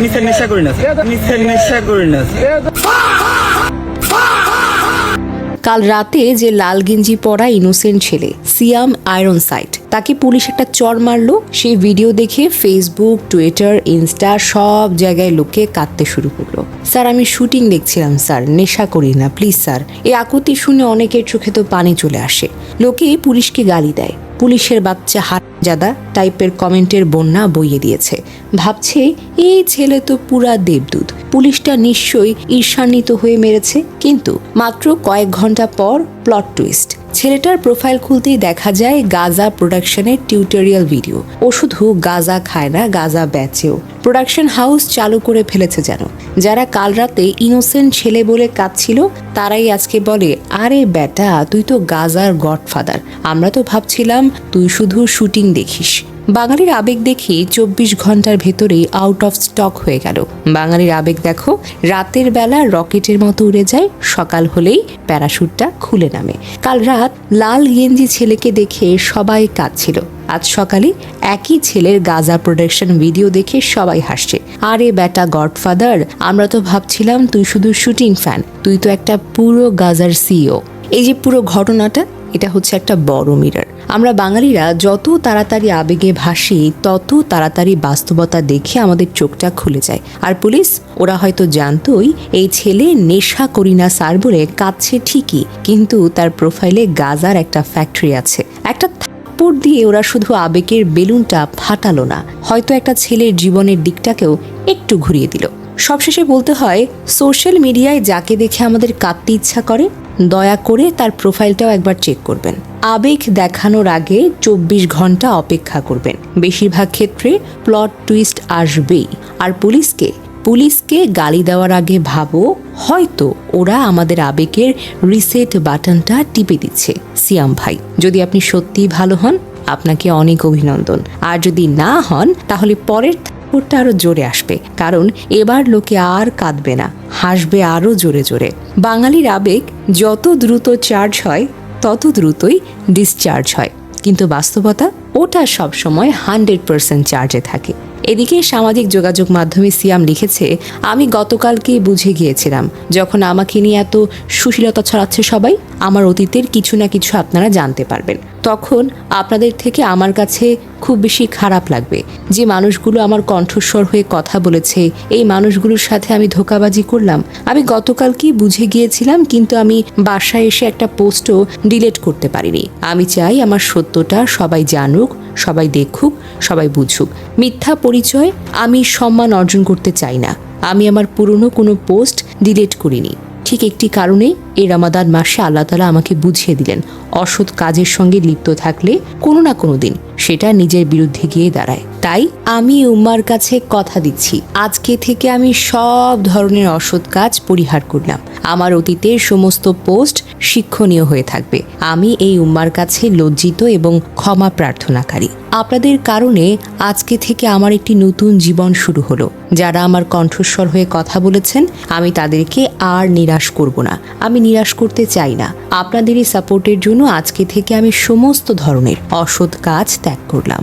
নেশা করি না নেশা করি না। কাল রাতে যে লাল গেঞ্জি পরা ইনোসেন্ট ছেলে সিয়াম আয়রনসাইট, তাকে পুলিশ একটা চর মারলো। সেই ভিডিও দেখে ফেসবুক, টুইটার, ইনস্টা সব জায়গায় লোকে কাঁদতে শুরু করলো। স্যার আমি শুটিং দেখছিলাম স্যার, নেশা করি না প্লিজ স্যার। এই আকুতি শুনে অনেকের চোখে তো পানি চলে আসে। লোকে পুলিশকে গালি দেয়, পুলিশের বাচ্চা হারামজাদা টাইপের কমেন্টের বন্যা বইয়ে দিয়েছে। ভাবছে এই ছেলে তো পুরা দেবদূত, পুলিশটা নিশ্চয়ই ঈর্ষান্বিত হয়ে মেরেছে। কিন্তু মাত্র কয়েক ঘন্টা পর প্লট টুইস্ট। ছেলেটার প্রোফাইল খুলতেই দেখা যায় গাঁজা প্রোডাকশনের টিউটোরিয়াল ভিডিও। ও শুধু গাঁজা খায় না, গাঁজা বেচেও। প্রোডাকশন হাউস চালু করে ফেলেছে যেন। যারা কাল রাতে ইনোসেন্ট ছেলে বলে কাঁদছিল, তারাই আজকে বলে আরে বেটা তুই তো গাঁজার গডফাদার, আমরা তো ভাবছিলাম তুই শুধু শুটিং দেখিস। বাঙালির আবেগ দেখি 24 ঘন্টার ভেতরেই আউট অফ স্টক হয়ে গেল। বাঙালির আবেগ দেখো, রাতের বেলা রকেটের মতো উড়ে যায়, সকাল হলেই প্যারাশুটটা খুলে নামে। কাল রাত লাল গেঞ্জি ছেলেকে দেখে সবাই কাঁদছিল। আজ সকালে একই ছেলের গাঁজা প্রোডাকশন ভিডিও দেখে সবাই হাসছে। আরে বেটা গডফাদার, আমরা তো ভাবছিলাম তুই শুধু শুটিং ফ্যান, তুই তো একটা পুরো গাঁজার সিইও। এই যে পুরো ঘটনাটা, এটা হচ্ছে একটা বড় মিরর। আমরা বাঙালিরা যত তাড়াতাড়ি আবেগে ভাসি, তত তাড়াতাড়ি বাস্তবতা দেখে আমাদের চোখটা খুলে যায়। আর পুলিশ, ওরা হয়তো জানতোই এই ছেলে নেশা করি না স্যার বলে কাঁদছে ঠিকই, কিন্তু তার প্রোফাইলে গাঁজার একটা ফ্যাক্টরি আছে। একটা থাপ্পড় দিয়ে ওরা শুধু আবেগের বেলুনটা ফাটালো না, হয়তো একটা ছেলের জীবনের দিকটাকেও একটু ঘুরিয়ে দিল। সবশেষে বলতে হয়, সোশ্যাল মিডিয়ায় যাকে দেখে আমাদের কাঁদতে ইচ্ছা করে, দয়া করে তার প্রোফাইলটাও একবার চেক করবেন। আবেগ দেখানোর আগে 24 ঘন্টা অপেক্ষা করবেন। বেশিরভাগ ক্ষেত্রে প্লট টুইস্ট আসবেই। আর পুলিশকে গালি দেওয়ার আগে ভাবো, হয়তো ওরা আমাদের আবেগের রিসেট বাটনটা টিপে দিচ্ছে। সিয়াম ভাই, যদি আপনি সত্যিই ভালো হন, আপনাকে অনেক অভিনন্দন। আর যদি না হন, তাহলে পরের ওটা আরো জোরে আসবে, কারণ এবার লোকে আর কাঁদবে না, হাসবে আরো জোরে জোরে। বাঙালির আবেগ যত দ্রুত চার্জ হয়, তত দ্রুতই ডিসচার্জ হয়, কিন্তু বাস্তবতা ওটা সবসময় 100% চার্জে থাকে। এদিকে সামাজিক যোগাযোগ মাধ্যমে সিয়াম লিখেছে, আমি গতকালকেই বুঝে গিয়েছিলাম, যখন আমাকে নিয়ে এত সুশীলতা ছড়াচ্ছে সবাই, আমার অতীতের কিছু না কিছু আপনারা জানতে পারবেন। তখন আপনাদের থেকে আমার কাছে খুব বেশি খারাপ লাগবে। যে মানুষগুলো আমার কণ্ঠস্বর হয়ে কথা বলেছে, এই মানুষগুলোর সাথে আমি ধোঁকাবাজি করলাম। আমি গতকালকেই বুঝে গিয়েছিলাম, কিন্তু আমি বাসায় এসে একটা পোস্টও ডিলিট করতে পারিনি। আমি চাই আমার সত্যটা সবাই জানুক, সবাই দেখুক, সবাই বুঝুক। মিথ্যা পরিচয় আমি সম্মান অর্জন করতে চাই না। আমি আমার পুরনো কোনো পোস্ট ডিলিট করিনি। ঠিক একটি কারণেই এই রমাদান মাসে আল্লাহ তাআলা আমাকে বুঝিয়ে দিলেন, অসৎ কাজের সঙ্গে লিপ্ত থাকলে কোনো না কোনো দিন সেটা নিজের বিরুদ্ধে গিয়ে দাঁড়ায়। তাই আমি উম্মার কাছে কথা দিচ্ছি, আজকে থেকে আমি সব ধরনের অসৎ কাজ পরিহার করলাম। আমার অতীতের সমস্ত পোস্ট শিক্ষণীয় হয়ে থাকবে। আমি এই উম্মার কাছে লজ্জিত এবং ক্ষমা প্রার্থনাকারী। আপনাদের কারণে আজকে থেকে আমার একটি নতুন জীবন শুরু হলো। যারা আমার কণ্ঠস্বর হয়ে কথা বলেছেন, আমি তাদেরকে আর নিরাশ করব না, আমি নিরাশ করতে চাই না। আপনাদের এই সাপোর্টের জন্য আজকে থেকে আমি সমস্ত ধরনের অসৎ কাজ ত্যাগ করলাম।